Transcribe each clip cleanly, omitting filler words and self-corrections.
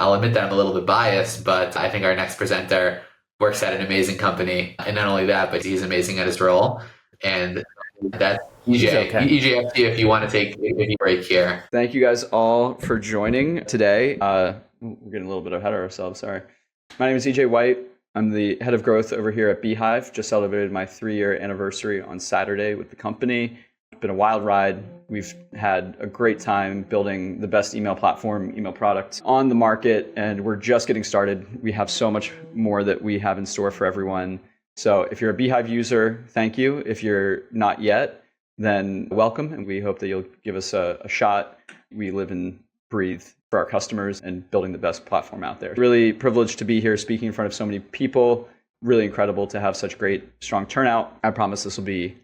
I'll admit that I'm a little bit biased, but I think our next presenter works at an amazing company. And not only that, but he's amazing at his role. And that's EJ. Okay. EJ, up to you if you want to take a break here. Thank you guys all for joining today. We're getting a little bit ahead of ourselves, sorry. My name is EJ White. I'm the head of growth over here at beehiiv. Just celebrated my 3-year anniversary on Saturday with the company. It's been a wild ride. We've had a great time building the best email platform, email product on the market, and we're just getting started. We have so much more that we have in store for everyone. So if you're a beehiiv user, thank you. If you're not yet, then welcome, and we hope that you'll give us a shot. We live and breathe for our customers and building the best platform out there. Really privileged to be here speaking in front of so many people. Really incredible to have such great, strong turnout. I promise this will be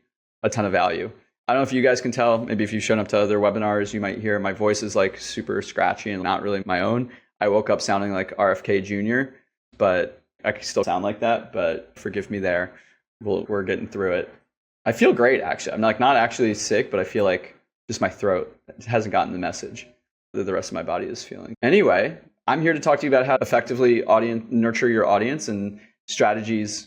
a ton of value. I don't know if you guys can tell, maybe if you've shown up to other webinars, you might hear my voice is like super scratchy and not really my own. I woke up sounding like RFK Jr., but I can still sound like that, but forgive me there. We're getting through it. I feel great, actually. I'm like not actually sick, but I feel like just my throat hasn't gotten the message that the rest of my body is feeling. Anyway, I'm here to talk to you about how to effectively nurture your audience and strategies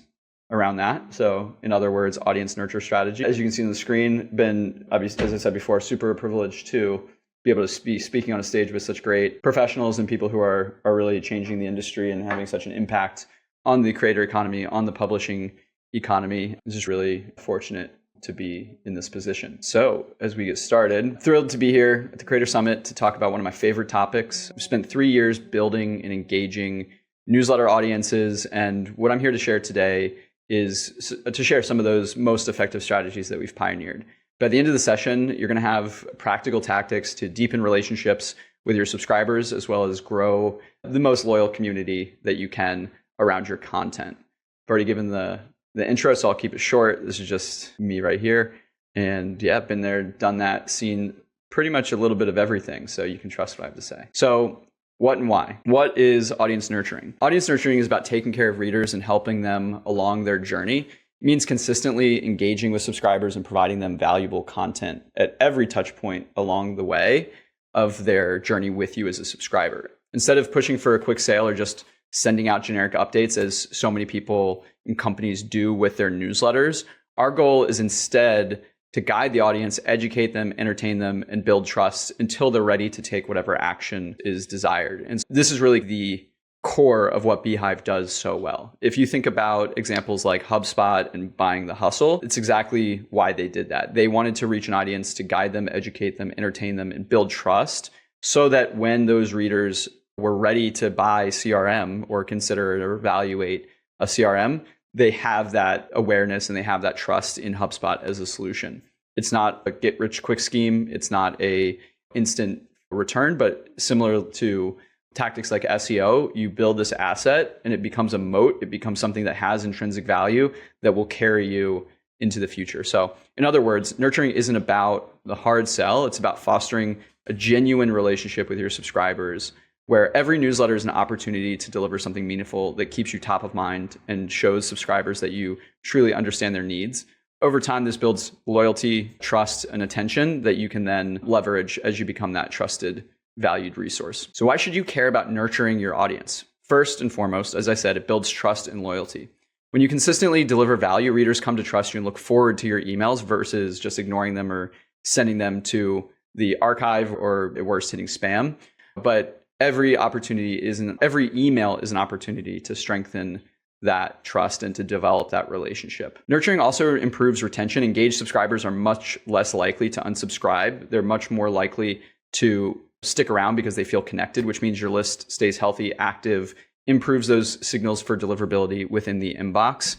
around that. So in other words, audience nurture strategy. As you can see on the screen, been, obviously, as I said before, super privileged to be able to be speaking on a stage with such great professionals and people who are really changing the industry and having such an impact on the creator economy, on the publishing economy. I'm just really fortunate to be in this position. So as we get started, thrilled to be here at the Creator Summit to talk about one of my favorite topics. I've spent 3 years building and engaging newsletter audiences, and what I'm here to share today is to share some of those most effective strategies that we've pioneered. By the end of the session, you're going to have practical tactics to deepen relationships with your subscribers, as well as grow the most loyal community that you can around your content. I've already given the intro, so I'll keep it short. This is just me right here. And yeah, been there, done that, seen pretty much a little bit of everything. So you can trust what I have to say. So what and why? What is audience nurturing? Audience nurturing is about taking care of readers and helping them along their journey. It means consistently engaging with subscribers and providing them valuable content at every touch point along the way of their journey with you as a subscriber. Instead of pushing for a quick sale or just sending out generic updates as so many people and companies do with their newsletters, our goal is instead to guide the audience, educate them, entertain them, and build trust until they're ready to take whatever action is desired. And this is really the core of what beehiiv does so well. If you think about examples like HubSpot and Buying the Hustle, it's exactly why they did that. They wanted to reach an audience to guide them, educate them, entertain them, and build trust so that when those readers were ready to buy CRM or consider or evaluate a CRM, they have that awareness and they have that trust in HubSpot as a solution. It's not a get-rich-quick scheme. It's not a instant return, but similar to tactics like SEO, you build this asset and it becomes a moat. It becomes something that has intrinsic value that will carry you into the future. So in other words, nurturing isn't about the hard sell. It's about fostering a genuine relationship with your subscribers, where every newsletter is an opportunity to deliver something meaningful that keeps you top of mind and shows subscribers that you truly understand their needs. Over time, this builds loyalty, trust, and attention that you can then leverage as you become that trusted, valued resource. So why should you care about nurturing your audience? First and foremost, as I said, it builds trust and loyalty. When you consistently deliver value, readers come to trust you and look forward to your emails versus just ignoring them or sending them to the archive or at worst hitting spam. But every email is an opportunity to strengthen that trust and to develop that relationship. Nurturing also improves retention. Engaged subscribers are much less likely to unsubscribe. They're much more likely to stick around because they feel connected, which means your list stays healthy, active, improves those signals for deliverability within the inbox.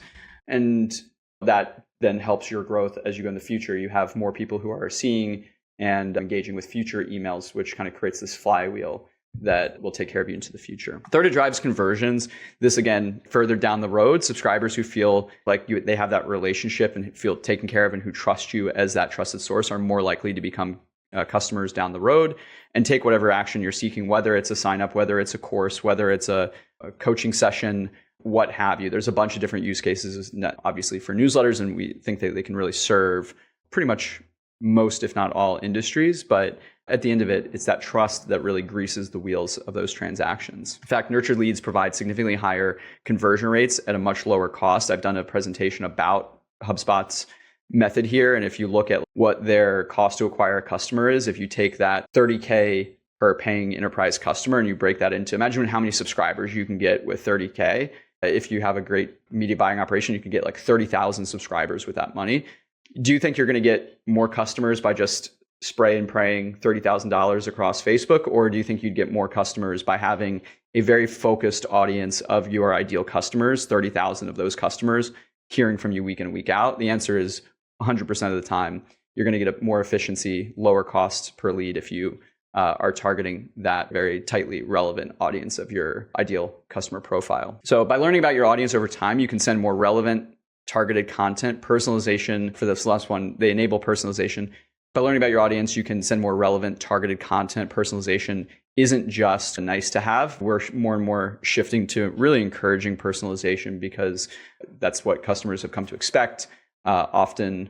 And that then helps your growth as you go in the future. You have more people who are seeing and engaging with future emails, which kind of creates this flywheel that will take care of you into the future. Third, it drives conversions. This, again, further down the road, subscribers who feel like they have that relationship and feel taken care of and who trust you as that trusted source are more likely to become customers down the road and take whatever action you're seeking, whether it's a sign up, whether it's a course, whether it's a coaching session, what have you. There's a bunch of different use cases, obviously, for newsletters, and we think that they can really serve pretty much most, if not all, industries. But at the end of it, it's that trust that really greases the wheels of those transactions. In fact, nurtured leads provide significantly higher conversion rates at a much lower cost. I've done a presentation about HubSpot's method here. And if you look at what their cost to acquire a customer is, if you take that $30K per paying enterprise customer and you break that into, imagine how many subscribers you can get with $30K. If you have a great media buying operation, you can get like 30,000 subscribers with that money. Do you think you're going to get more customers by just spray and praying $30,000 across Facebook? Or do you think you'd get more customers by having a very focused audience of your ideal customers, 30,000 of those customers hearing from you week in and week out? The answer is 100% of the time, you're going to get a more efficiency, lower cost per lead if you are targeting that very tightly relevant audience of your ideal customer profile. So by learning about your audience over time, you can send more relevant, targeted content. Personalization, for this last one, they enable personalization. By learning about your audience, you can send more relevant, targeted content. Personalization isn't just a nice to have. We're more and more shifting to really encouraging personalization because that's what customers have come to expect. Often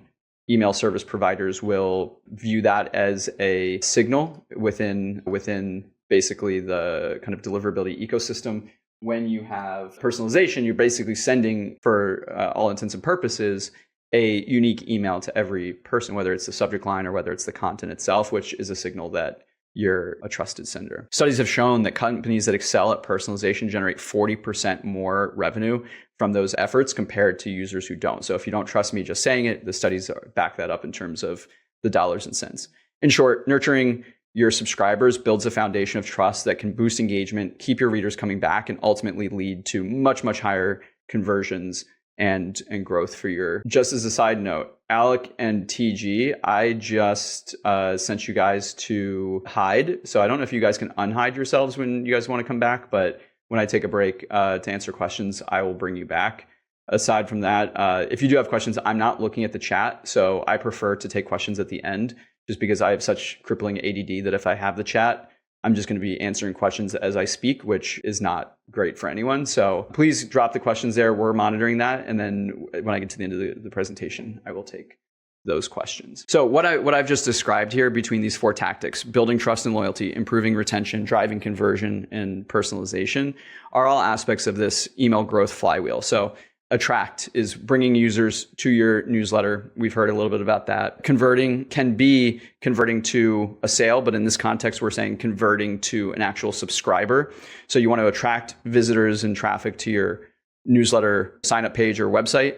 email service providers will view that as a signal within basically the kind of deliverability ecosystem. When you have personalization, you're basically sending, for all intents and purposes, a unique email to every person, whether it's the subject line or whether it's the content itself, which is a signal that you're a trusted sender. Studies have shown that companies that excel at personalization generate 40% more revenue from those efforts compared to users who don't. So if you don't trust me just saying it, the studies back that up in terms of the dollars and cents. In short, nurturing your subscribers builds a foundation of trust that can boost engagement, keep your readers coming back, and ultimately lead to much, much higher conversions and growth for your. Just as a side note, Alec and TG, I just sent you guys to hide. So I don't know if you guys can unhide yourselves when you guys want to come back, but when I take a break to answer questions, I will bring you back. Aside from that, if you do have questions, I'm not looking at the chat. So I prefer to take questions at the end just because I have such crippling ADD that if I have the chat, I'm just going to be answering questions as I speak, which is not great for anyone. So please drop the questions there. We're monitoring that. And then when I get to the end of the presentation, I will take those questions. So what I've just described here between these four tactics, building trust and loyalty, improving retention, driving conversion, and personalization, are all aspects of this email growth flywheel. So attract is bringing users to your newsletter. We've heard a little bit about that. Converting can be converting to a sale, but in this context, we're saying converting to an actual subscriber. So you want to attract visitors and traffic to your newsletter sign-up page or website.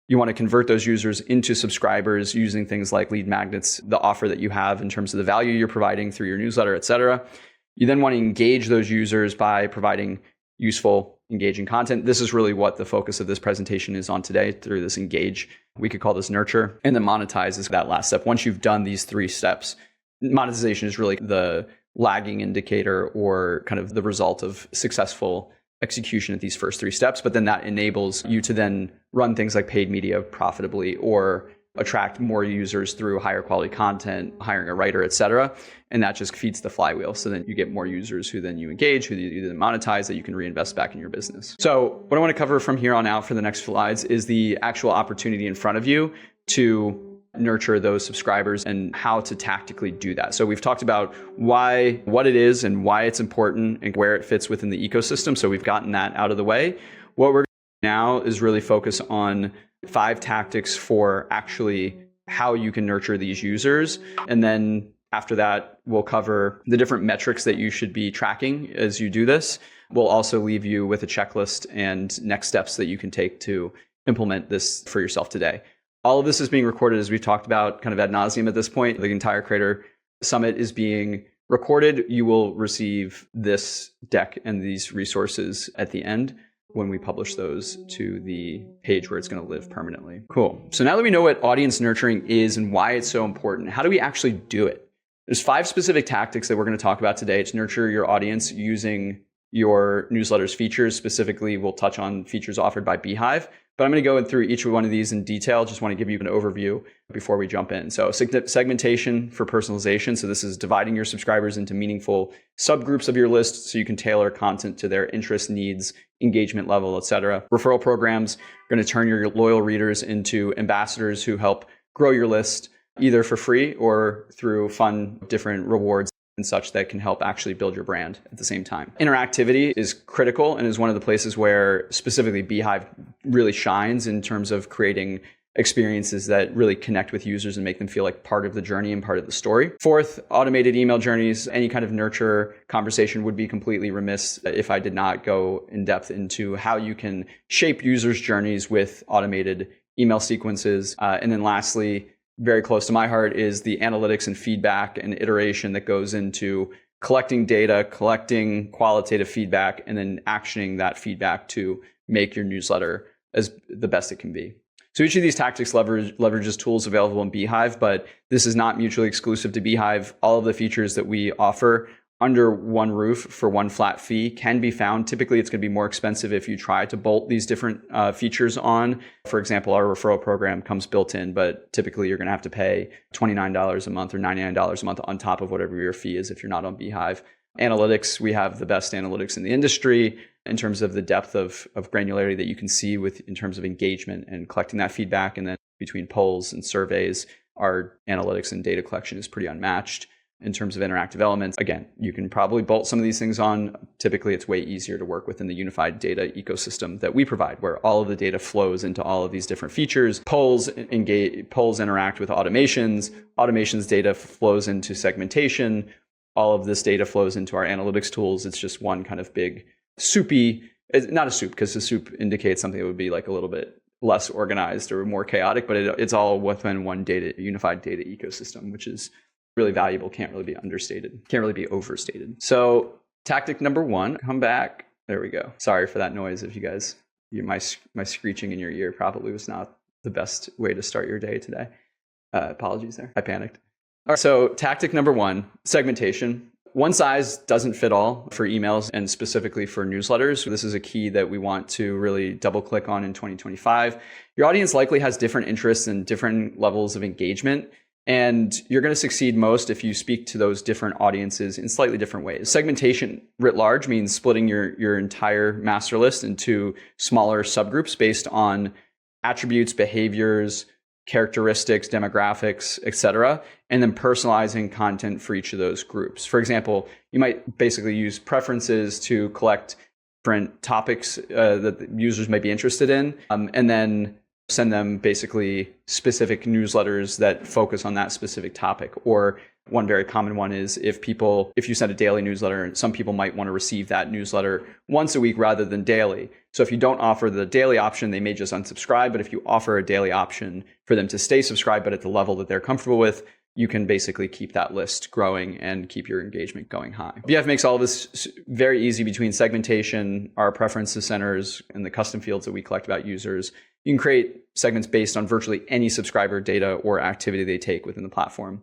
You want to convert those users into subscribers using things like lead magnets, the offer that you have in terms of the value you're providing through your newsletter, et cetera. You then want to engage those users by providing useful, engaging content. This is really what the focus of this presentation is on today through this engage. We could call this nurture. And then monetize is that last step. Once you've done these three steps, monetization is really the lagging indicator or kind of the result of successful execution at these first three steps. But then that enables you to then run things like paid media profitably or attract more users through higher quality content, hiring a writer, et cetera. And that just feeds the flywheel. So then you get more users who then you engage, who you then monetize, that you can reinvest back in your business. So what I want to cover from here on out for the next slides is the actual opportunity in front of you to nurture those subscribers and how to tactically do that. So we've talked about what it is and why it's important and where it fits within the ecosystem. So we've gotten that out of the way. What we're going to do now is really focus on 5 tactics for actually how you can nurture these users. And then after that, we'll cover the different metrics that you should be tracking as you do this. We'll also leave you with a checklist and next steps that you can take to implement this for yourself today. All of this is being recorded, as we've talked about kind of ad nauseum at this point. The entire Creator Summit is being recorded. You will receive this deck and these resources at the end when we publish those to the page where it's going to live permanently. Cool. So now that we know what audience nurturing is and why it's so important, how do we actually do it? There's 5 specific tactics that we're going to talk about today to nurture your audience using your newsletter's features. Specifically, we'll touch on features offered by beehiiv. But I'm going to go through each one of these in detail. Just want to give you an overview before we jump in. So segmentation for personalization. So this is dividing your subscribers into meaningful subgroups of your list so you can tailor content to their interests, needs, engagement level, et cetera. Referral programs are going to turn your loyal readers into ambassadors who help grow your list. either for free or through fun, different rewards and such that can help actually build your brand at the same time. Interactivity is critical and is one of the places where specifically beehiiv really shines in terms of creating experiences that really connect with users and make them feel like part of the journey and part of the story. Fourth, automated email journeys. Any kind of nurture conversation would be completely remiss if I did not go in depth into how you can shape users' journeys with automated email sequences. And then lastly, very close to my heart is the analytics and feedback and iteration that goes into collecting data, collecting qualitative feedback, and then actioning that feedback to make your newsletter as the best it can be. So each of these tactics leverages tools available in beehiiv, but this is not mutually exclusive to beehiiv. All of the features that we offer under one roof for one flat fee can be found. Typically, it's going to be more expensive if you try to bolt these different features on. For example, our referral program comes built in, but typically you're going to have to pay $29 a month or $99 a month on top of whatever your fee is if you're not on beehiiv. Analytics, we have the best analytics in the industry in terms of the depth of granularity that you can see in terms of engagement and collecting that feedback. And then between polls and surveys, our analytics and data collection is pretty unmatched. In terms of interactive elements, again, you can probably bolt some of these things on. Typically, it's way easier to work within the unified data ecosystem that we provide, where all of the data flows into all of these different features. Polls interact with automations. Automations data flows into segmentation. All of this data flows into our analytics tools. It's just one kind of big soupy, not a soup, because the soup indicates something that would be like a little bit less organized or more chaotic, but it's all within one unified data ecosystem, which is really valuable, can't really be understated, can't really be overstated. So tactic number one, come back. There we go. Sorry for that noise. If you guys, my screeching in your ear probably was not the best way to start your day today. Apologies there. I panicked. All right, so tactic number one, segmentation. One size doesn't fit all for emails and specifically for newsletters. This is a key that we want to really double click on in 2025. Your audience likely has different interests and different levels of engagement. And you're going to succeed most if you speak to those different audiences in slightly different ways. Segmentation writ large means splitting your entire master list into smaller subgroups based on attributes, behaviors, characteristics, demographics, etc., and then personalizing content for each of those groups. For example, you might basically use preferences to collect different topics that users may be interested in, and then send them basically specific newsletters that focus on that specific topic. Or one very common one is if you send a daily newsletter, some people might want to receive that newsletter once a week rather than daily. So if you don't offer the daily option, they may just unsubscribe. But if you offer a daily option for them to stay subscribed, but at the level that they're comfortable with, you can basically keep that list growing and keep your engagement going high. beehiiv makes all of this very easy between segmentation, our preferences centers, and the custom fields that we collect about users. You can create segments based on virtually any subscriber data or activity they take within the platform.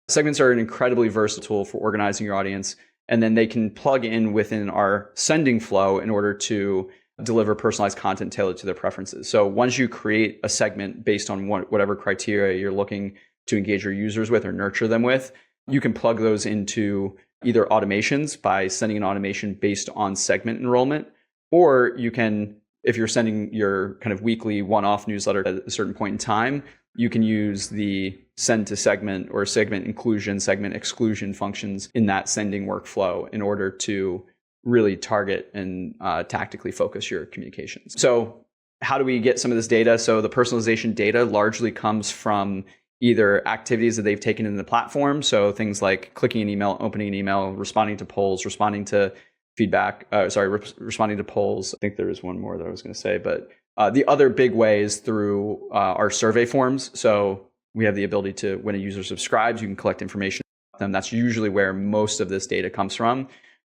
Segments are an incredibly versatile tool for organizing your audience, and then they can plug in within our sending flow in order to deliver personalized content tailored to their preferences. So once you create a segment based on whatever criteria you're looking to engage your users with or nurture them with, you can plug those into either automations by sending an automation based on segment enrollment, or you can, if you're sending your kind of weekly one-off newsletter at a certain point in time, you can use the send to segment or segment inclusion, segment exclusion functions in that sending workflow in order to really target and tactically focus your communications. So how do we get some of this data? So the personalization data largely comes from either activities that they've taken in the platform. So things like clicking an email, opening an email, responding to polls, responding to feedback, responding to polls. I think there was one more that I was going to say, but the other big way is through our survey forms. So we have the ability to, when a user subscribes, you can collect information about them. That's usually where most of this data comes from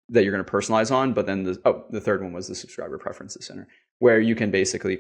that you're going to personalize on. But then the third one was the subscriber preferences center, where you can basically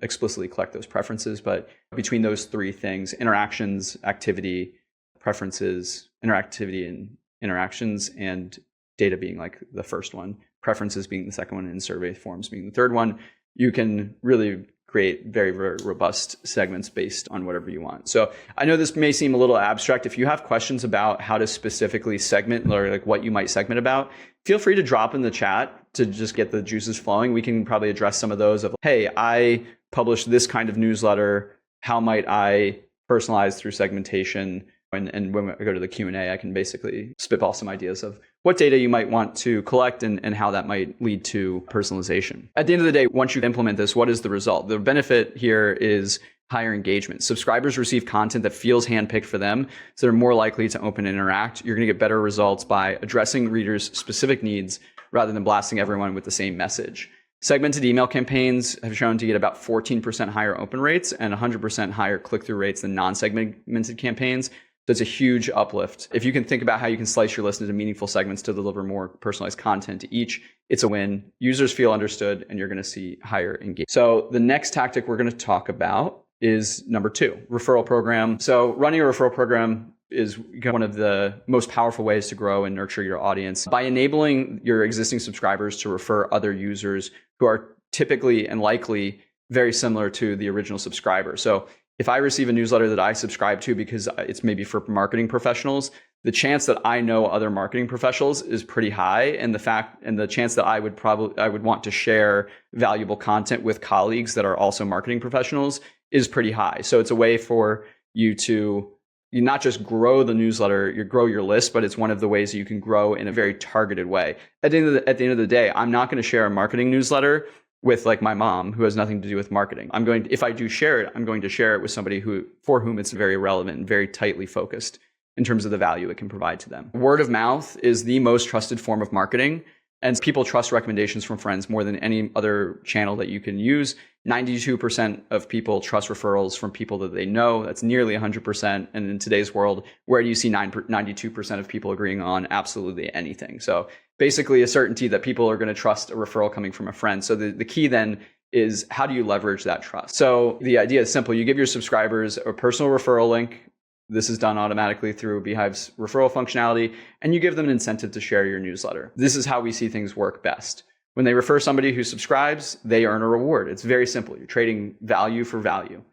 explicitly collect those preferences. But between those three things, interactions, activity, preferences, interactivity and interactions, and data being like the first one, preferences being the second one, and survey forms being the third one, you can really create very, very robust segments based on whatever you want. So I know this may seem a little abstract. If you have questions about how to specifically segment or like what you might segment about, feel free to drop in the chat to just get the juices flowing. We can probably address some of those of, hey, I publish this kind of newsletter. How might I personalized through segmentation. And when I go to the Q&A, I can basically spitball some ideas of what data you might want to collect and how that might lead to personalization. At the end of the day, once you implement this, what is the result? The benefit here is higher engagement. Subscribers receive content that feels handpicked for them, so they're more likely to open and interact. You're going to get better results by addressing readers' specific needs rather than blasting everyone with the same message. Segmented email campaigns have shown to get about 14% higher open rates and 100% higher click-through rates than non-segmented campaigns. So it's a huge uplift. If you can think about how you can slice your list into meaningful segments to deliver more personalized content to each, it's a win. Users feel understood, and you're going to see higher engagement. So the next tactic we're going to talk about is number 2, referral program. So running a referral program is one of the most powerful ways to grow and nurture your audience by enabling your existing subscribers to refer other users who are typically and likely very similar to the original subscriber. So if I receive a newsletter that I subscribe to because it's maybe for marketing professionals, the chance that I know other marketing professionals is pretty high, and the chance that I would want to share valuable content with colleagues that are also marketing professionals is pretty high. So it's a way for you to not just grow the newsletter, you grow your list, but it's one of the ways that you can grow in a very targeted way. At the end of the day, I'm not going to share a marketing newsletter with like my mom, who has nothing to do with marketing. If I do share it, I'm going to share it with somebody for whom it's very relevant and very tightly focused in terms of the value it can provide to them. Word of mouth is the most trusted form of marketing, and people trust recommendations from friends more than any other channel that you can use. 92% of people trust referrals from people that they know. That's nearly 100%. And in today's world, where do you see 92% of people agreeing on absolutely anything? So basically a certainty that people are going to trust a referral coming from a friend. So the key then is, how do you leverage that trust? So the idea is simple. You give your subscribers a personal referral link. This is done automatically through beehiiv's referral functionality, and you give them an incentive to share your newsletter. This is how we see things work best. When they refer somebody who subscribes, they earn a reward. It's very simple. You're trading value for value.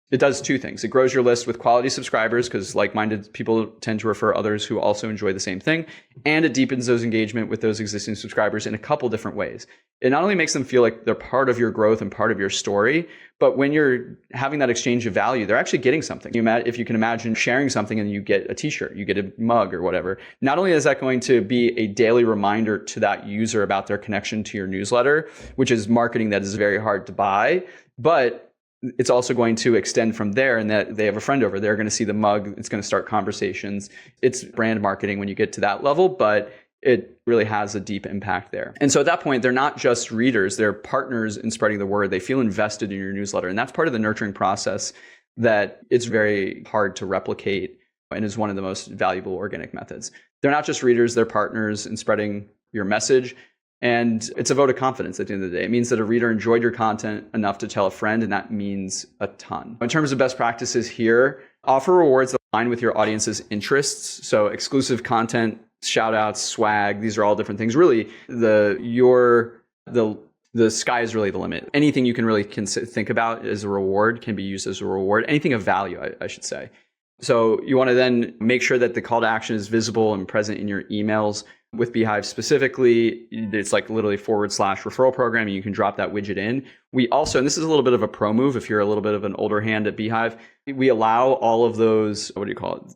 It does 2 things. It grows your list with quality subscribers, because like-minded people tend to refer others who also enjoy the same thing. And it deepens those engagement with those existing subscribers in a couple different ways. It not only makes them feel like they're part of your growth and part of your story, but when you're having that exchange of value, they're actually getting something. If you can imagine sharing something and you get a t-shirt, you get a mug or whatever, not only is that going to be a daily reminder to that user about their connection to your newsletter, which is marketing that is very hard to buy, but it's also going to extend from there, and that they have a friend over. They're going to see the mug. It's going to start conversations. It's brand marketing when you get to that level, but it really has a deep impact there. And so at that point, they're not just readers, they're partners in spreading the word. They feel invested in your newsletter. And that's part of the nurturing process that it's very hard to replicate and is one of the most valuable organic methods. They're not just readers, they're partners in spreading your message. And it's a vote of confidence at the end of the day. It means that a reader enjoyed your content enough to tell a friend, and that means a ton. In terms of best practices here, offer rewards that align with your audience's interests. So exclusive content, shout outs, swag, these are all different things. Really, the sky is really the limit. Anything you can really think about as a reward can be used as a reward. Anything of value, I should say. So you want to then make sure that the call to action is visible and present in your emails. With beehiiv specifically, it's like literally / referral program, and you can drop that widget in. We also, and this is a little bit of a pro move if you're a little bit of an older hand at beehiiv, we allow all of those,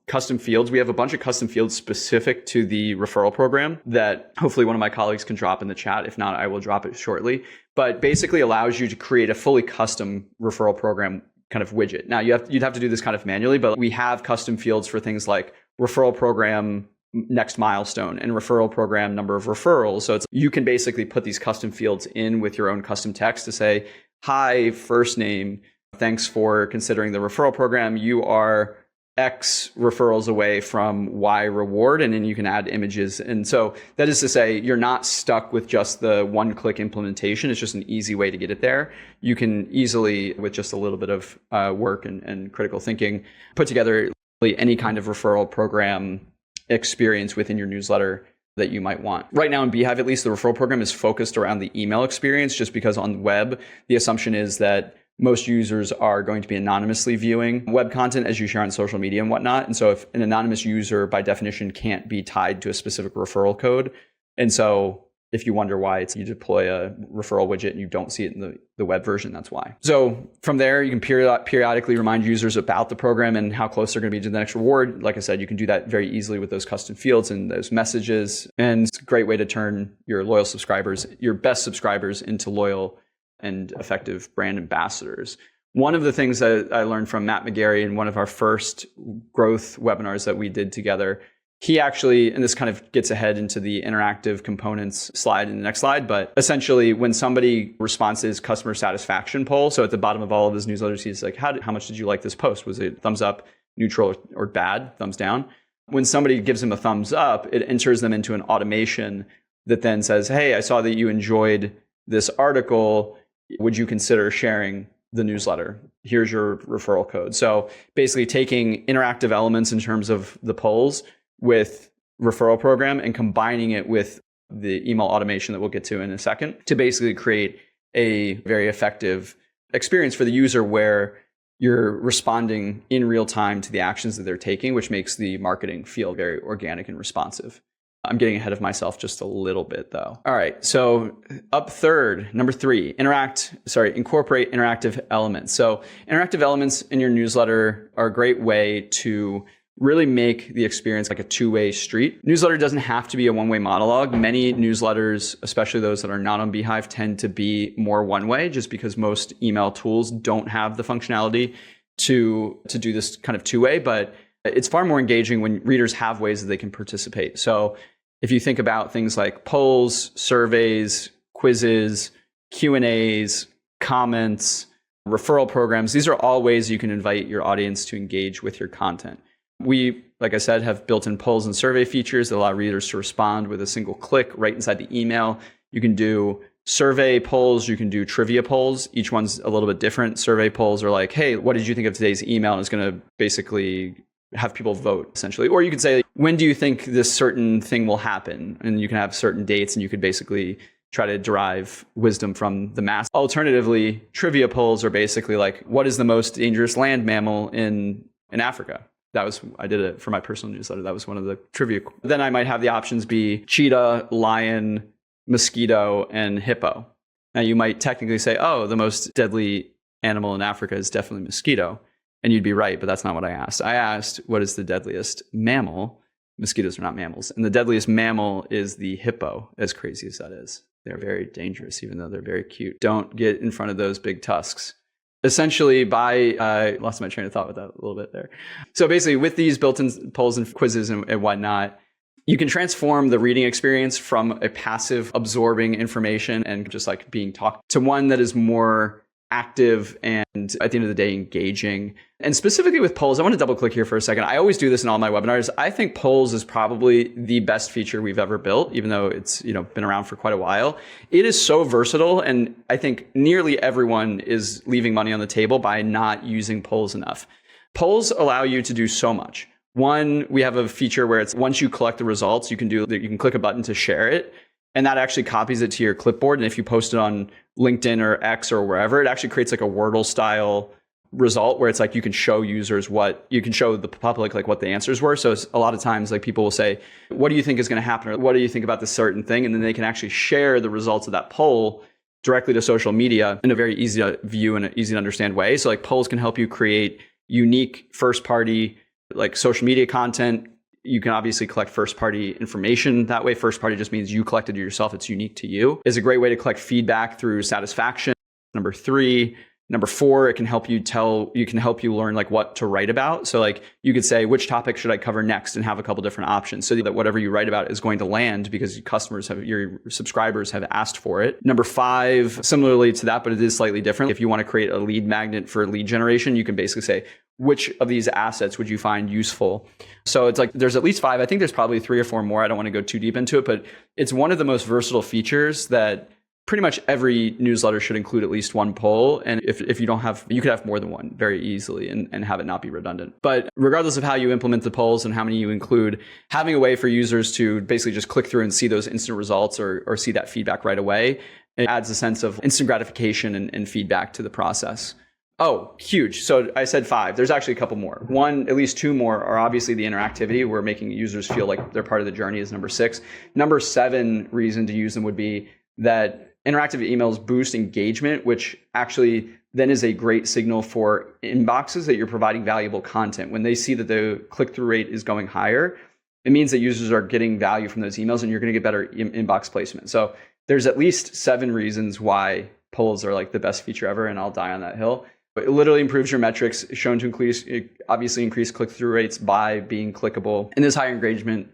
custom fields. We have a bunch of custom fields specific to the referral program that hopefully one of my colleagues can drop in the chat. If not, I will drop it shortly. But basically allows you to create a fully custom referral program kind of widget. Now you'd have to do this kind of manually, but we have custom fields for things like referral program next milestone and referral program number of referrals. So you can basically put these custom fields in with your own custom text to say, hi, first name, thanks for considering the referral program. You are X referrals away from Y reward, and then you can add images. And so that is to say, you're not stuck with just the one-click implementation. It's just an easy way to get it there. You can easily, with just a little bit of work and critical thinking, put together any kind of referral program experience within your newsletter that you might want. Right now in beehiiv, at least, the referral program is focused around the email experience, just because on the web, the assumption is that most users are going to be anonymously viewing web content as you share on social media and whatnot. And so if an anonymous user by definition can't be tied to a specific referral code, and so If you wonder why you deploy a referral widget and you don't see it in the web version, that's why. So from there, you can periodically remind users about the program and how close they're going to be to the next reward. Like I said, you can do that very easily with those custom fields and those messages. And it's a great way to turn your loyal subscribers, your best subscribers, into loyal and effective brand ambassadors. One of the things that I learned from Matt McGarry in one of our first growth webinars that we did together, he actually, and this kind of gets ahead into the interactive components slide in the next slide, but essentially when somebody responds to his customer satisfaction poll, so at the bottom of all of his newsletters, he's like, how much did you like this post? Was it thumbs up, neutral, or bad, thumbs down? When somebody gives him a thumbs up, it enters them into an automation that then says, hey, I saw that you enjoyed this article. Would you consider sharing the newsletter? Here's your referral code. So basically taking interactive elements in terms of the polls with referral program and combining it with the email automation that we'll get to in a second to basically create a very effective experience for the user where you're responding in real time to the actions that they're taking, which makes the marketing feel very organic and responsive. I'm getting ahead of myself just a little bit though. All right, so up third, number 3, incorporate interactive elements. So interactive elements in your newsletter are a great way to really make the experience like a two-way street. Newsletter doesn't have to be a one-way monologue. Many newsletters, especially those that are not on beehiiv, tend to be more one-way just because most email tools don't have the functionality to do this kind of two-way, but it's far more engaging when readers have ways that they can participate. So if you think about things like polls, surveys, quizzes, Q&As, comments, referral programs, these are all ways you can invite your audience to engage with your content. We, like I said, have built-in polls and survey features that allow readers to respond with a single click right inside the email. You can do survey polls, you can do trivia polls. Each one's a little bit different. Survey polls are like, hey, what did you think of today's email? And it's going to basically have people vote, essentially. Or you could say, when do you think this certain thing will happen? And you can have certain dates, and you could basically try to derive wisdom from the mass. Alternatively, trivia polls are basically like, what is the most dangerous land mammal in Africa? I did it for my personal newsletter. That was one of the trivia. Then I might have the options be cheetah, lion, mosquito, and hippo. Now you might technically say, oh, the most deadly animal in Africa is definitely mosquito. And you'd be right, but that's not what I asked. I asked, what is the deadliest mammal? Mosquitoes are not mammals. And the deadliest mammal is the hippo, as crazy as that is. They're very dangerous, even though they're very cute. Don't get in front of those big tusks. Essentially, I lost my train of thought with that a little bit there. So basically, with these built-in polls and quizzes and whatnot, you can transform the reading experience from a passive absorbing information and just like being talked to one that is more active and at the end of the day engaging. And specifically with polls, I want to double click here for a second. I always do this in all my webinars. I think polls is probably the best feature we've ever built, even though it's been around for quite a while. It is so versatile, and I think nearly everyone is leaving money on the table by not using polls enough. Polls allow you to do so much. One, we have a feature where it's once you collect the results, you can click a button to share it. And that actually copies it to your clipboard. And if you post it on LinkedIn or X or wherever, it actually creates like a Wordle style result where it's like you can show users you can show the public like what the answers were. So a lot of times like people will say, what do you think is going to happen? Or what do you think about this certain thing? And then they can actually share the results of that poll directly to social media in a very easy to view and easy to understand way. So like polls can help you create unique first party like social media content. You can obviously collect first-party information. That way, first-party just means you collected it yourself. It's unique to you. It's a great way to collect feedback through satisfaction. Number 3. Number 4, it can help you learn like what to write about. So like you could say, which topic should I cover next, and have a couple different options so that whatever you write about is going to land because your subscribers have asked for it. Number 5, similarly to that, but it is slightly different. If you want to create a lead magnet for lead generation, you can basically say, which of these assets would you find useful? So it's like there's at least 5. I think there's probably 3 or 4 more. I don't want to go too deep into it, but it's one of the most versatile features that pretty much every newsletter should include at least one poll. And if you don't have, you could have more than one very easily and have it not be redundant. But regardless of how you implement the polls and how many you include, having a way for users to basically just click through and see those instant results or see that feedback right away, it adds a sense of instant gratification and feedback to the process. Oh, huge. So I said 5. There's actually a couple more. One, at least 2 more are obviously the interactivity. We're making users feel like they're part of the journey is number 6. Number 7 reason to use them would be that interactive emails boost engagement, which actually then is a great signal for inboxes that you're providing valuable content. When they see that the click-through rate is going higher, it means that users are getting value from those emails and you're going to get better inbox placement. So there's at least 7 reasons why polls are like the best feature ever, and I'll die on that hill. But it literally improves your metrics, shown to increase click-through rates by being clickable. And this higher engagement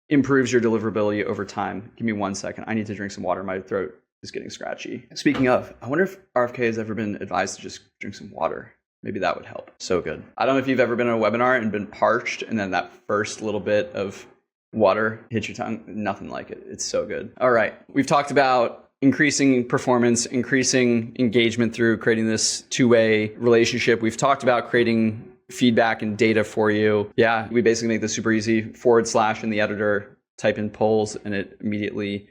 improves your deliverability over time. Give me 1 second. I need to drink some water. My throat is getting scratchy. Speaking of, I wonder if RFK has ever been advised to just drink some water. Maybe that would help. So good. I don't know if you've ever been on a webinar and been parched, and then that first little bit of water hits your tongue. Nothing like it. It's so good. All right. We've talked about increasing performance, increasing engagement through creating this two-way relationship. We've talked about creating feedback and data for you. Yeah, we basically make this super easy. / in the editor, type in polls, and it immediately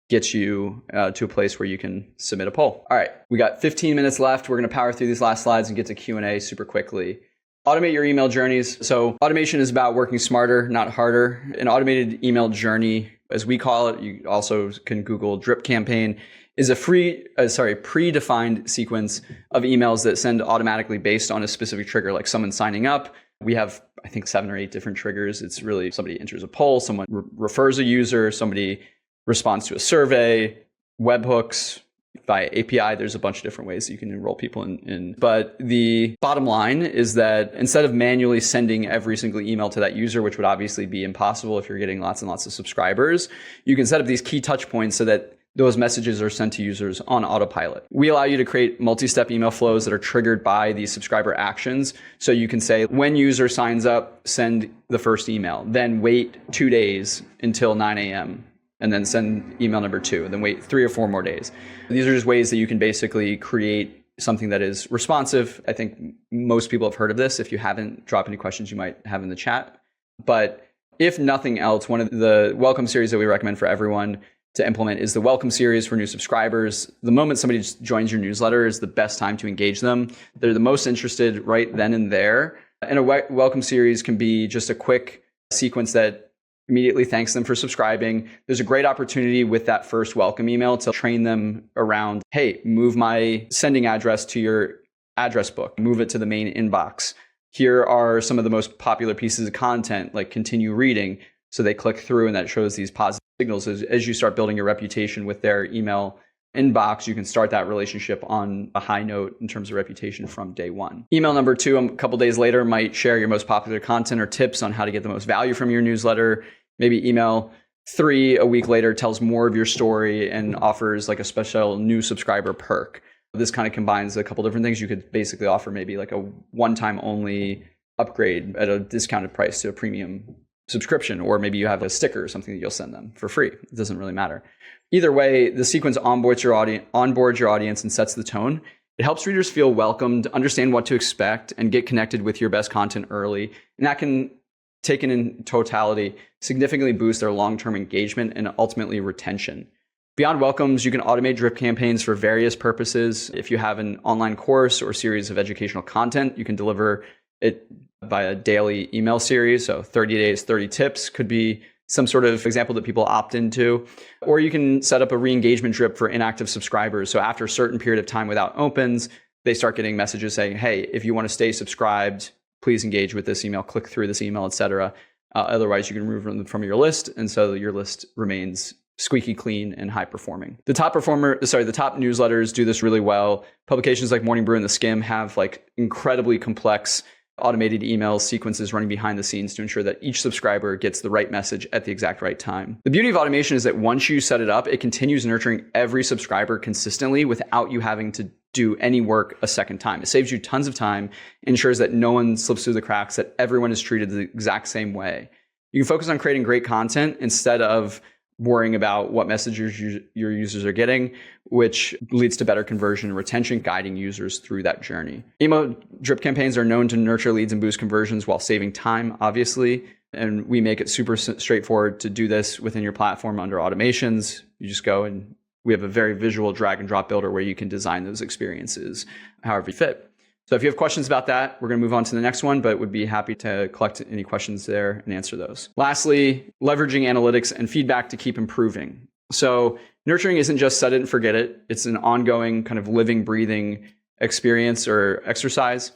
gets you to a place where you can submit a poll. All right, we got 15 minutes left. We're going to power through these last slides and get to Q&A super quickly. Automate your email journeys. So automation is about working smarter, not harder. An automated email journey, as we call it, you also can Google drip campaign, is a predefined sequence of emails that send automatically based on a specific trigger, like someone signing up. We have, I think, 7 or 8 different triggers. It's really somebody enters a poll, someone refers a user, somebody responds to a survey, webhooks, via API. There's a bunch of different ways that you can enroll people in. But the bottom line is that instead of manually sending every single email to that user, which would obviously be impossible if you're getting lots and lots of subscribers, you can set up these key touch points so that those messages are sent to users on autopilot. We allow you to create multi-step email flows that are triggered by these subscriber actions. So you can say, when user signs up, send the first email, then wait 2 days until 9 a.m. and then send email number 2, and then wait 3 or 4 more days. These are just ways that you can basically create something that is responsive. I think most people have heard of this. If you haven't, drop any questions you might have in the chat. But if nothing else, one of the welcome series that we recommend for everyone to implement is the welcome series for new subscribers. The moment somebody joins your newsletter is the best time to engage them. They're the most interested right then and there. And a welcome series can be just a quick sequence that immediately thanks them for subscribing. There's a great opportunity with that first welcome email to train them around, hey, move my sending address to your address book, move it to the main inbox. Here are some of the most popular pieces of content, like continue reading. So they click through and that shows these positive signals. As you start building your reputation with their email inbox, you can start that relationship on a high note in terms of reputation from day one. Email number 2, a couple days later, might share your most popular content or tips on how to get the most value from your newsletter. Maybe email 3 a week later tells more of your story and offers like a special new subscriber perk. This kind of combines a couple different things. You could basically offer maybe like a one-time only upgrade at a discounted price to a premium subscription, or maybe you have a sticker or something that you'll send them for free. It doesn't really matter. Either way, the sequence onboards your audience and sets the tone. It helps readers feel welcomed, understand what to expect, and get connected with your best content early. And that can, taken in totality, significantly boost their long-term engagement and ultimately retention. Beyond welcomes, you can automate drip campaigns for various purposes. If you have an online course or series of educational content, you can deliver it by a daily email series. So 30 days, 30 tips could be some sort of example that people opt into. Or you can set up a re-engagement drip for inactive subscribers. So after a certain period of time without opens, they start getting messages saying, hey, if you want to stay subscribed, please engage with this email, click through this email, etc. Otherwise, you can remove them from your list. And so your list remains squeaky clean and high performing. The top newsletters do this really well. Publications like Morning Brew and The Skim have like incredibly complex automated email sequences running behind the scenes to ensure that each subscriber gets the right message at the exact right time. The beauty of automation is that once you set it up, it continues nurturing every subscriber consistently without you having to do any work a second time. It saves you tons of time, ensures that no one slips through the cracks, that everyone is treated the exact same way. You can focus on creating great content instead of worrying about what messages your users are getting, which leads to better conversion and retention, guiding users through that journey. Email drip campaigns are known to nurture leads and boost conversions while saving time, obviously. And we make it super straightforward to do this within your platform under automations. You just go and we have a very visual drag and drop builder where you can design those experiences however you fit. So if you have questions about that, we're going to move on to the next one, but would be happy to collect any questions there and answer those. Lastly, leveraging analytics and feedback to keep improving. So nurturing isn't just set it and forget it. It's an ongoing kind of living, breathing experience or exercise.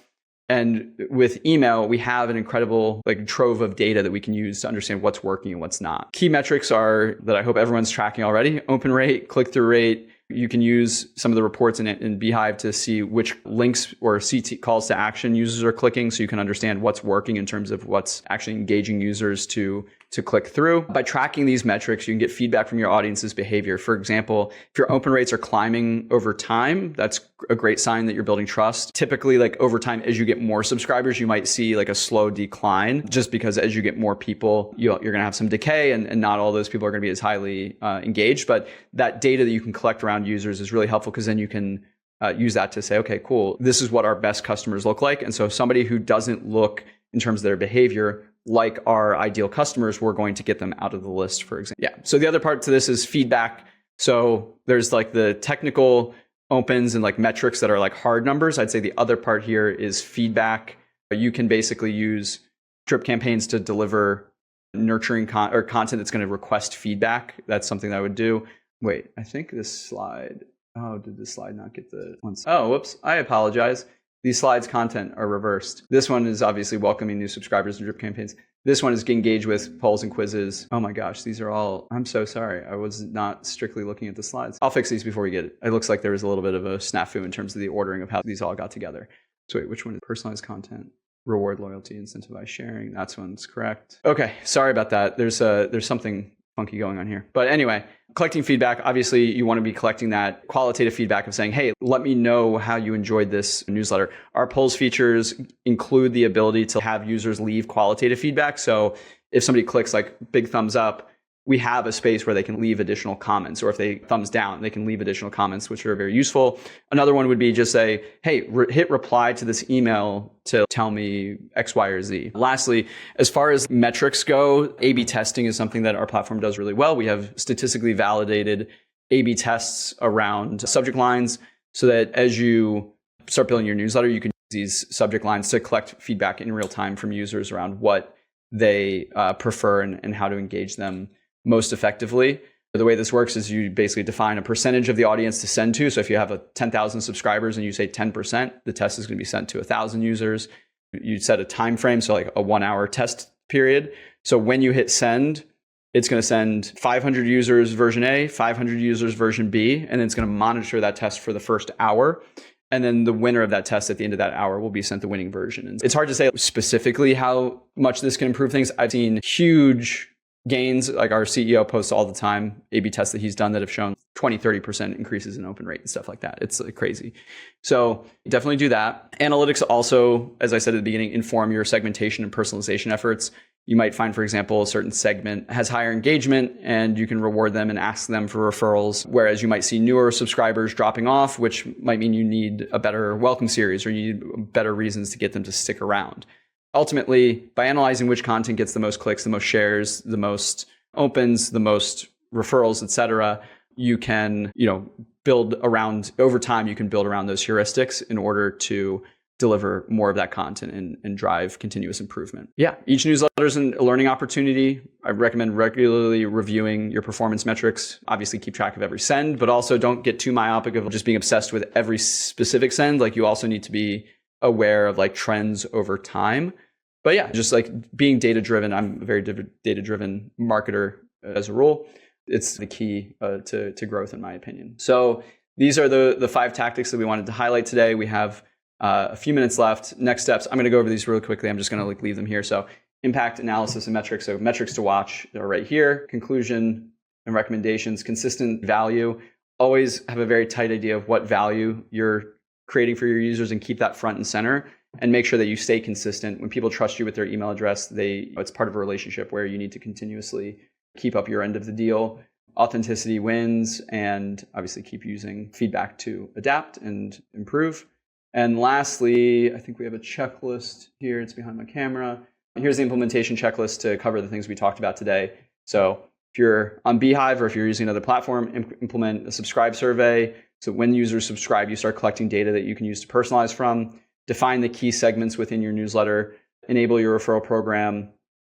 And with email, we have an incredible trove of data that we can use to understand what's working and what's not. Key metrics are that I hope everyone's tracking already: open rate, click-through rate. You can use some of the reports in beehiiv to see which links or CT calls to action users are clicking, so you can understand what's working in terms of what's actually engaging users to click through. By tracking these metrics, you can get feedback from your audience's behavior. For example, if your open rates are climbing over time, that's a great sign that you're building trust. Typically, over time, as you get more subscribers, you might see a slow decline, just because as you get more people, you're going to have some decay, and not all those people are going to be as highly engaged. But that data that you can collect around users is really helpful, because then you can use that to say, okay, cool, this is what our best customers look like. And so somebody who doesn't look in terms of their behavior like our ideal customers, we're going to get them out of the list, for example. Yeah. So the other part to this is feedback. So there's the technical opens and metrics that are hard numbers. I'd say the other part here is feedback. You can basically use drip campaigns to deliver nurturing content that's going to request feedback. That's something that I would do. Wait, I think this slide. Oh, did this slide not get the ones? Oh, whoops. I apologize. These slides' content are reversed. This one is obviously welcoming new subscribers and drip campaigns. This one is engage with polls and quizzes. Oh my gosh, these are all, I'm so sorry. I was not strictly looking at the slides. I'll fix these before we get it. It looks like there was a little bit of a snafu in terms of the ordering of how these all got together. So wait, which one is personalized content? Reward loyalty, incentivized sharing. That's one's correct. Okay, sorry about that. There's something funky going on here. But anyway, collecting feedback, obviously you want to be collecting that qualitative feedback of saying, hey, let me know how you enjoyed this newsletter. Our polls features include the ability to have users leave qualitative feedback. So if somebody clicks big thumbs up, we have a space where they can leave additional comments, or if they thumbs down, they can leave additional comments, which are very useful. Another one would be just say, hey, hit reply to this email to tell me X, Y, or Z. Lastly, as far as metrics go, A/B testing is something that our platform does really well. We have statistically validated A/B tests around subject lines, so that as you start building your newsletter, you can use these subject lines to collect feedback in real time from users around what they prefer and how to engage them most effectively. The way this works is you basically define a percentage of the audience to send to. So if you have 10,000 subscribers and you say 10%, the test is going to be sent to 1,000 users. You set a time frame, so a 1-hour test period. So when you hit send, it's going to send 500 users version A, 500 users version B, and then it's going to monitor that test for the first hour. And then the winner of that test at the end of that hour will be sent the winning version. And it's hard to say specifically how much this can improve things. I've seen huge gains, our CEO posts all the time A/B tests that he's done that have shown 20-30% increases in open rate and stuff like that. It's crazy. So definitely do that. Analytics also, as I said at the beginning, inform your segmentation and personalization efforts. You might find, for example, a certain segment has higher engagement and you can reward them and ask them for referrals, whereas you might see newer subscribers dropping off, which might mean you need a better welcome series or you need better reasons to get them to stick around. Ultimately, by analyzing which content gets the most clicks, the most shares, the most opens, the most referrals, etc., you can, build around, over time, you can build around those heuristics in order to deliver more of that content and drive continuous improvement. Yeah, each newsletter is a learning opportunity. I recommend regularly reviewing your performance metrics. Obviously, keep track of every send, but also don't get too myopic of just being obsessed with every specific send. You also need to be aware of trends over time. But yeah, just being data driven. I'm a very data driven marketer as a rule. It's the key to growth, in my opinion. So these are the 5 tactics that we wanted to highlight today. We have a few minutes left. Next steps, I'm going to go over these really quickly. I'm just going to leave them here. So impact, analysis, and metrics. So metrics to watch are right here. Conclusion and recommendations, consistent value. Always have a very tight idea of what value you're creating for your users and keep that front and center, and make sure that you stay consistent. When people trust you with their email address, it's part of a relationship where you need to continuously keep up your end of the deal. Authenticity wins, and obviously keep using feedback to adapt and improve. And lastly, I think we have a checklist here. It's behind my camera. Here's the implementation checklist to cover the things we talked about today. So if you're on beehiiv or if you're using another platform, implement a subscribe survey. So when users subscribe, you start collecting data that you can use to personalize from. define the key segments within your newsletter, enable your referral program,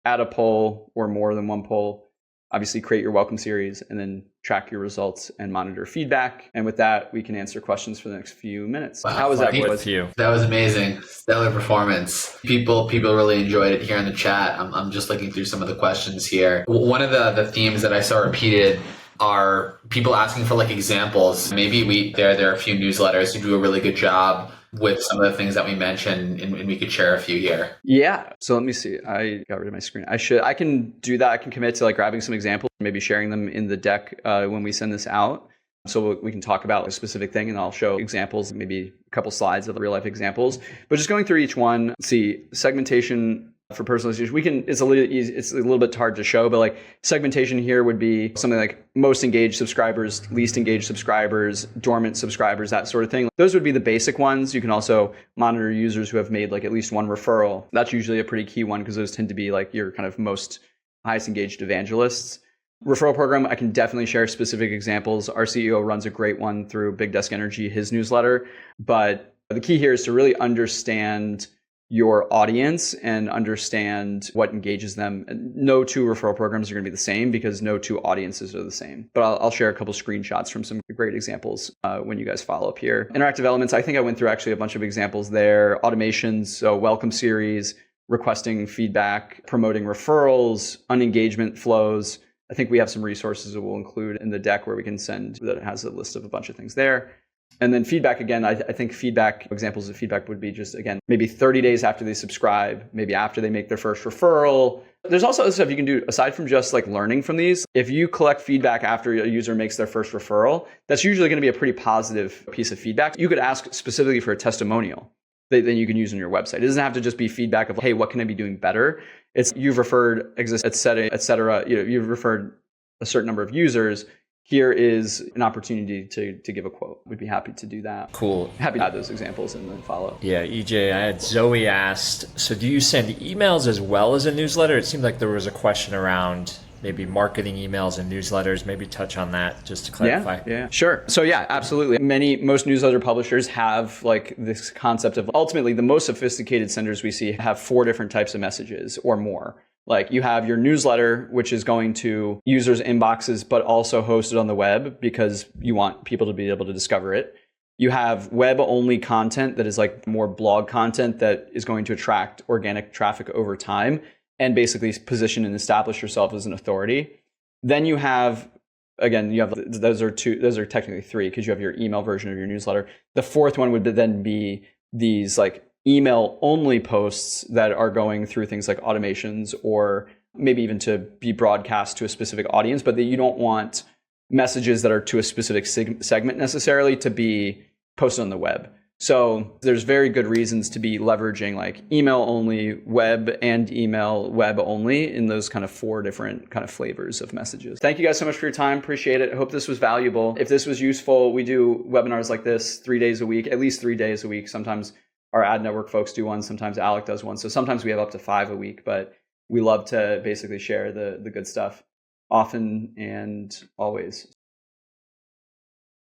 add a poll or more than one poll, obviously create your welcome series, and then track your results and monitor feedback. And with that, we can answer questions for the next few minutes. Wow. How was that? With you? That was amazing. Stellar performance. People really enjoyed it here in the chat. I'm just looking through some of the questions here. One of the themes that I saw repeated are people asking for like examples. Maybe there are a few newsletters who do a really good job with some of the things that we mentioned, and we could share a few here. Yeah. So let me see. I got rid of my screen. I can do that. I can commit to like grabbing some examples, maybe sharing them in the deck when we send this out. So we can talk about a specific thing and I'll show examples, maybe a couple slides of real life examples. But just going through each one, see segmentation for personalization. It's a little easy, it's a little bit hard to show, but like segmentation here would be something like most engaged subscribers, least engaged subscribers, dormant subscribers, that sort of thing. Those would be the basic ones. You can also monitor users who have made like at least one referral. That's usually a pretty key one because those tend to be like your kind of most highest engaged evangelists. Referral program, I can definitely share specific examples. Our CEO runs a great one through Big Desk Energy, his newsletter. But the key here is to really understand your audience and understand what engages them. No two referral programs are going to be the same because no two audiences are the same. But I'll share a couple screenshots from some great examples when you guys follow up here. Interactive elements, I think I went through actually a bunch of examples there. Automations, so welcome series, requesting feedback, promoting referrals, unengagement flows. I think we have some resources that we'll include in the deck where we can send that has a list of a bunch of things there. And then feedback, again, I think feedback, examples of feedback would be just, again, maybe 30 days after they subscribe, maybe after they make their first referral. There's also other stuff you can do aside from just like learning from these. If you collect feedback after a user makes their first referral, that's usually going to be a pretty positive piece of feedback. You could ask specifically for a testimonial that then you can use on your website. It doesn't have to just be feedback of, hey, what can I be doing better? It's you've referred, et cetera. You've referred a certain number of users. Here is an opportunity to give a quote. We'd be happy to do that. Cool. Happy to add those examples and then follow. Yeah, EJ, I had Zoe asked, so do you send emails as well as a newsletter? It seemed like there was a question around maybe marketing emails and newsletters. Maybe touch on that just to clarify. Yeah, sure. So yeah, absolutely. Most newsletter publishers have like this concept of ultimately the most sophisticated senders we see have 4 different types of messages or more. Like you have your newsletter, which is going to users' inboxes, but also hosted on the web because you want people to be able to discover it. You have web-only content that is like more blog content that is going to attract organic traffic over time and basically position and establish yourself as an authority. Then you have, again, those are technically 3 because you have your email version of your newsletter. The 4th one would then be these like email only posts that are going through things like automations or maybe even to be broadcast to a specific audience, but that you don't want messages that are to a specific segment necessarily to be posted on the web. So there's very good reasons to be leveraging like email only, web and email, web only in those kind of 4 different kind of flavors of messages. Thank you guys so much for your time. Appreciate it. I hope this was valuable. If this was useful, we do webinars like this 3 days a week, at least 3 days a week. Sometimes our ad network folks do one. Sometimes Alec does one. So sometimes we have up to 5 a week, but we love to basically share the good stuff often and always.